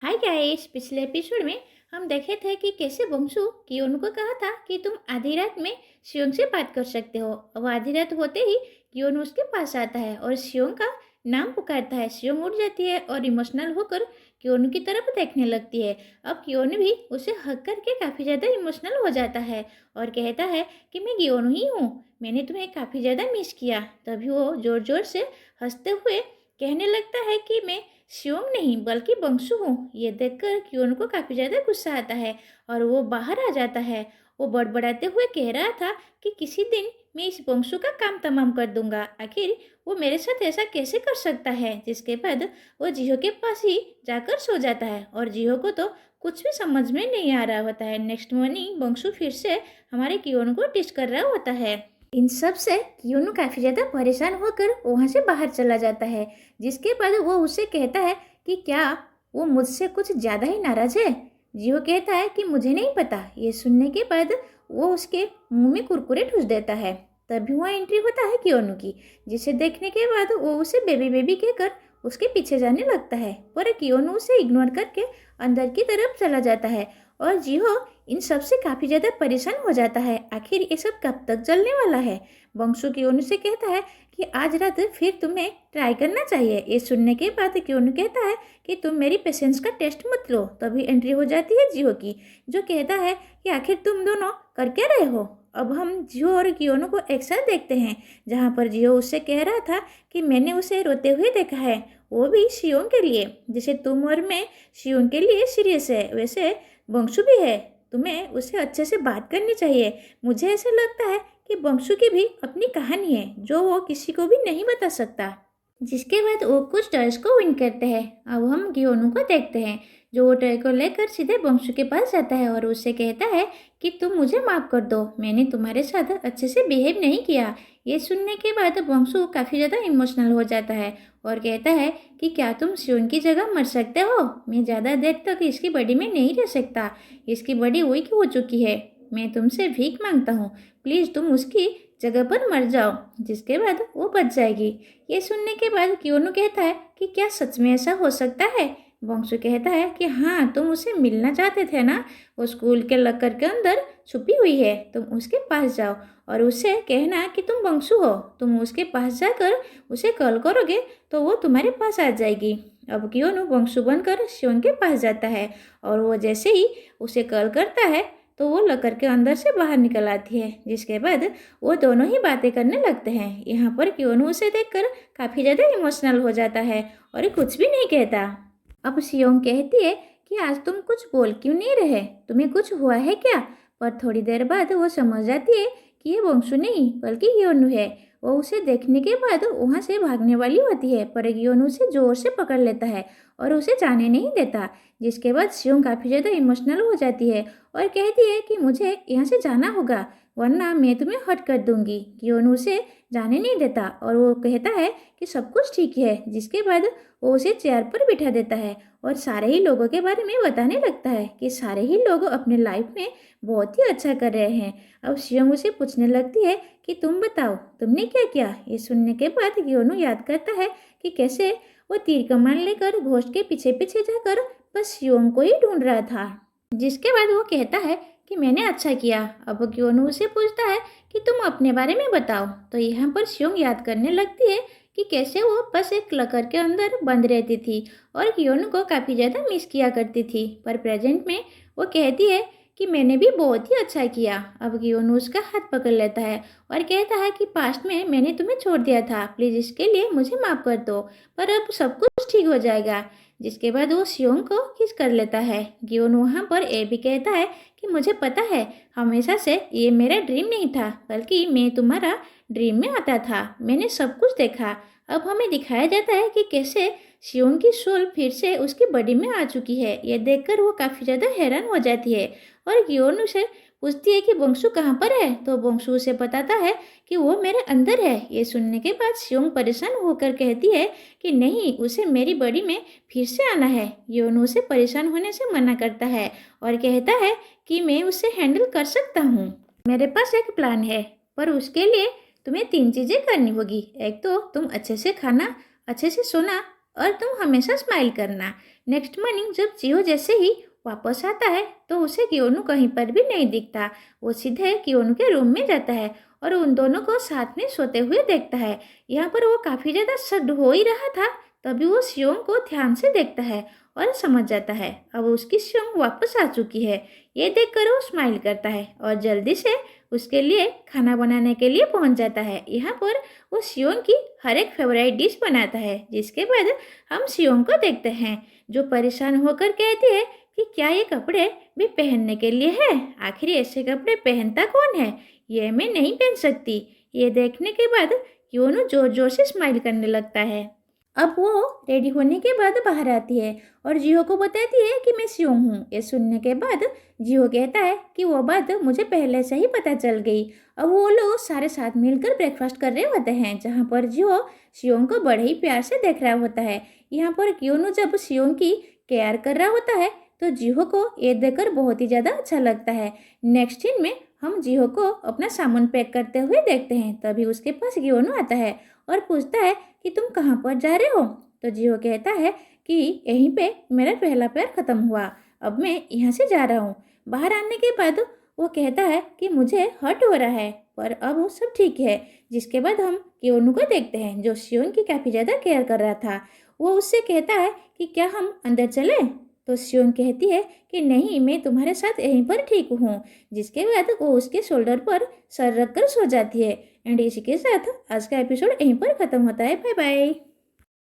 Hi guys, पिछले episode में हम देखे थे कि कैसे बंशु कियोन को कहा था कि तुम आधी रात में शियोंग से बात कर सकते हो। अब आधी रात होते ही कियोन उसके पास आता है और शियोंग का नाम पुकारता है। शियोंग उठ जाती है और इमोशनल होकर कियोन की तरफ देखने लगती है। अब कियोन भी उसे हक करके काफ़ी ज़्यादा इमोशनल हो जाता है और कहता है कि मैं कियोन ही हूँ, मैंने तुम्हें काफ़ी ज़्यादा मिस किया। तभी वो ज़ोर ज़ोर से हंसते हुए कहने लगता है कि मैं शियोंग नहीं बल्कि बंशु हूँ। ये देखकर क्योन को काफ़ी ज़्यादा गुस्सा आता है और वो बाहर आ जाता है। वो बड़बड़ाते हुए कह रहा था कि किसी दिन मैं इस बंशु का काम तमाम कर दूंगा। आखिर वो मेरे साथ ऐसा कैसे कर सकता है। जिसके बाद वो जिहो के पास ही जाकर सो जाता है और जिहो को तो कुछ भी समझ में नहीं आ रहा होता है। नेक्स्ट मॉर्निंग बंशु फिर से हमारे कियोन को टिच कर रहा होता है। इन सब से कियोन काफ़ी ज़्यादा परेशान होकर वहाँ से बाहर चला जाता है। जिसके बाद वो उससे कहता है कि क्या वो मुझसे कुछ ज़्यादा ही नाराज है। जियो कहता है कि मुझे नहीं पता। ये सुनने के बाद वो उसके मुंह में कुरकुरे ठूस देता है। तभी वहाँ एंट्री होता है कियोनु की, जिसे देखने के बाद वो उसे बेबी बेबी कहकर उसके पीछे जाने लगता है, पर कियोनु उसे इग्नोर करके अंदर की तरफ चला जाता है। और जिहो इन सब से काफ़ी ज़्यादा परेशान हो जाता है। आखिर ये सब कब तक चलने वाला है। बंशु कियोनु से कहता है कि आज रात फिर तुम्हें ट्राई करना चाहिए। ये सुनने के बाद कियोनु कहता है कि तुम मेरी पेशेंस का टेस्ट मत लो। तभी एंट्री हो जाती है जिहो की, जो कहता है कि आखिर तुम दोनों कर क्या रहे हो। अब हम जिहो और कियोनु को एक साथ देखते हैं, जहाँ पर जिहो उससे कह रहा था कि मैंने उसे रोते हुए देखा है, वो भी शियोंग के लिए। जैसे तुम और मैं शियोंग के लिए सीरियस है, वैसे बंशु भी है। तुम्हें उससे अच्छे से बात करनी चाहिए। मुझे ऐसा लगता है कि बंशु की भी अपनी कहानी है जो वो किसी को भी नहीं बता सकता। जिसके बाद वो कुछ टॉयज को विन करते हैं। अब हम गियोनु को देखते हैं, जो वो टॉय को लेकर सीधे बंशु के पास जाता है और उससे कहता है कि तुम मुझे माफ़ कर दो, मैंने तुम्हारे साथ अच्छे से बिहेव नहीं किया। ये सुनने के बाद बंशु काफ़ी ज़्यादा इमोशनल हो जाता है और कहता है कि क्या तुम शियोंग की जगह मर सकते हो। मैं ज़्यादा देर तक इसकी बॉडी में नहीं रह सकता, इसकी बॉडी वीक हो चुकी है। मैं तुमसे भीख मांगता हूँ, प्लीज़ तुम उसकी जगह पर मर जाओ। जिसके बाद वो बच जाएगी। ये सुनने के बाद कियोनु कहता है कि क्या सच में ऐसा हो सकता है। बंशु कहता है कि हाँ, तुम उसे मिलना चाहते थे ना, वो स्कूल के लॉकर के अंदर छुपी हुई है, तुम उसके पास जाओ और उससे कहना कि तुम बंशु हो। तुम उसके पास जाकर उसे कॉल करोगे तो वो तुम्हारे पास आ जाएगी। अब कियोनु बंशु बनकर शियोंग के पास जाता है और वो जैसे ही उसे कॉल करता है तो वो लॉकर के अंदर से बाहर निकल आती है। जिसके बाद वो दोनों ही बातें करने लगते हैं। यहाँ पर कियोनु उसे देखकर काफ़ी ज़्यादा इमोशनल हो जाता है और ये कुछ भी नहीं कहता। अब शियोंग कहती है कि आज तुम कुछ बोल क्यों नहीं रहे, तुम्हें कुछ हुआ है क्या। पर थोड़ी देर बाद वो समझ जाती है कि ये बंशु नहीं बल्कि कियोनु है। वो उसे देखने के बाद वहाँ से भागने वाली होती है, पर कियोनु उसे जोर से पकड़ लेता है और उसे जाने नहीं देता। जिसके बाद शियोंग काफ़ी ज़्यादा इमोशनल हो जाती है और कहती है कि मुझे यहाँ से जाना होगा, वरना मैं तुम्हें हर्ट कर दूंगी। कियोनु उसे जाने नहीं देता और वो कहता है कि सब कुछ ठीक है। जिसके बाद वो उसे चेयर पर बिठा देता है और सारे ही लोगों के बारे में बताने लगता है कि सारे ही लोग अपने लाइफ में बहुत ही अच्छा कर रहे हैं। अब शियोंग उसे पूछने लगती है कि तुम बताओ तुमने क्या किया। ये सुनने के बाद कियोनु याद करता है कि कैसे वो तीर कमान लेकर घोस्ट के पीछे पीछे जाकर बस शियोंग को ही ढूंढ रहा था। जिसके बाद वो कहता है कि मैंने अच्छा किया। अब कियोनु उसे पूछता है कि तुम अपने बारे में बताओ। तो यहाँ पर शियोंग याद करने लगती है कि कैसे वो बस एक लकर के अंदर बंद रहती थी और कियोनु को काफ़ी ज़्यादा मिस किया करती थी। पर प्रेजेंट में वो कहती है कि मैंने भी बहुत ही अच्छा किया। अब कियोनु उसका हाथ पकड़ लेता है और कहता है कि पास्ट में मैंने तुम्हें छोड़ दिया था, प्लीज़ इसके लिए मुझे माफ़ कर दो, पर अब सब कुछ ठीक हो जाएगा। जिसके बाद वो शियोंग को किस कर लेता है। कियोनु वहाँ पर ये भी कहता है कि मुझे पता है, हमेशा से ये मेरा ड्रीम नहीं था, बल्कि मैं तुम्हारा ड्रीम में आता था, मैंने सब कुछ देखा। अब हमें दिखाया जाता है कि कैसे शियोंग की सोल फिर से उसकी बॉडी में आ चुकी है। ये देखकर वो काफ़ी ज़्यादा हैरान हो जाती है और कियोनु से पूछती है कि बंशु कहाँ पर है। तो बंशु उसे बताता है कि वो मेरे अंदर है। ये सुनने के बाद शियोंग परेशान होकर कहती है कि नहीं, उसे मेरी बॉडी में फिर से आना है। कियोनु उसे परेशान होने से मना करता है और कहता है कि मैं उसे हैंडल कर सकता हूँ, मेरे पास एक प्लान है, पर उसके लिए तुम्हें 3 चीज़ें करनी होगी। एक तो तुम अच्छे से खाना, अच्छे से सोना और तुम हमेशा स्माइल करना। नेक्स्ट मॉर्निंग जब जियो जैसे ही वापस आता है तो उसे कियोनू कहीं पर भी नहीं दिखता। वो सीधे कियोनू के रूम में जाता है और उन दोनों को साथ में सोते हुए देखता है। यहाँ पर वो काफ़ी ज़्यादा शक्ड हो ही रहा था, तभी वो शियोंग को ध्यान से देखता है और समझ जाता है अब उसकी शियोंग वापस आ चुकी है। ये देखकर वो स्माइल करता है और जल्दी से उसके लिए खाना बनाने के लिए पहुंच जाता है। यहाँ पर वो शियोंग की हर एक फेवरेट डिश बनाता है, जिसके बाद हम शियोंग को देखते हैं जो परेशान होकर कहती है कि क्या ये कपड़े भी पहनने के लिए है? आखिर ऐसे कपड़े पहनता कौन है? ये मैं नहीं पहन सकती। ये देखने के बाद योनू जोर जोर से स्माइल करने लगता है। अब वो रेडी होने के बाद बाहर आती है और जियो को बताती है कि मैं शियोंग हूँ। ये सुनने के बाद जियो कहता है कि वो बात मुझे पहले से ही पता चल गई। अब वो लोग सारे साथ मिलकर ब्रेकफास्ट कर रहे होते हैं, जहाँ पर जियो शियोंग को बड़े ही प्यार से देख रहा होता है। यहाँ पर कियोनू जब शियोंग की केयर कर रहा होता है तो जिहो को ये देखकर बहुत ही ज़्यादा अच्छा लगता है। नेक्स्ट सीन में हम जिहो को अपना सामान पैक करते हुए देखते हैं। तभी उसके पास कियोनू आता है और पूछता है कि तुम कहाँ पर जा रहे हो? तो जिहो कहता है कि यहीं पे मेरा पहला प्यार ख़त्म हुआ, अब मैं यहाँ से जा रहा हूँ। बाहर आने के बाद वो कहता है कि मुझे हर्ट हो रहा है, पर अब वो सब ठीक है। जिसके बाद हम कियोनू को देखते हैं जो शियोंग की काफ़ी ज़्यादा केयर कर रहा था। वो उससे कहता है कि क्या हम अंदर चलें? तो शियोंग कहती है कि नहीं, मैं तुम्हारे साथ यहीं पर ठीक हूँ। जिसके बाद वो उसके शोल्डर पर सर रख कर सो जाती है। एंड इसी के साथ आज का एपिसोड यहीं पर ख़त्म होता है। Bye bye.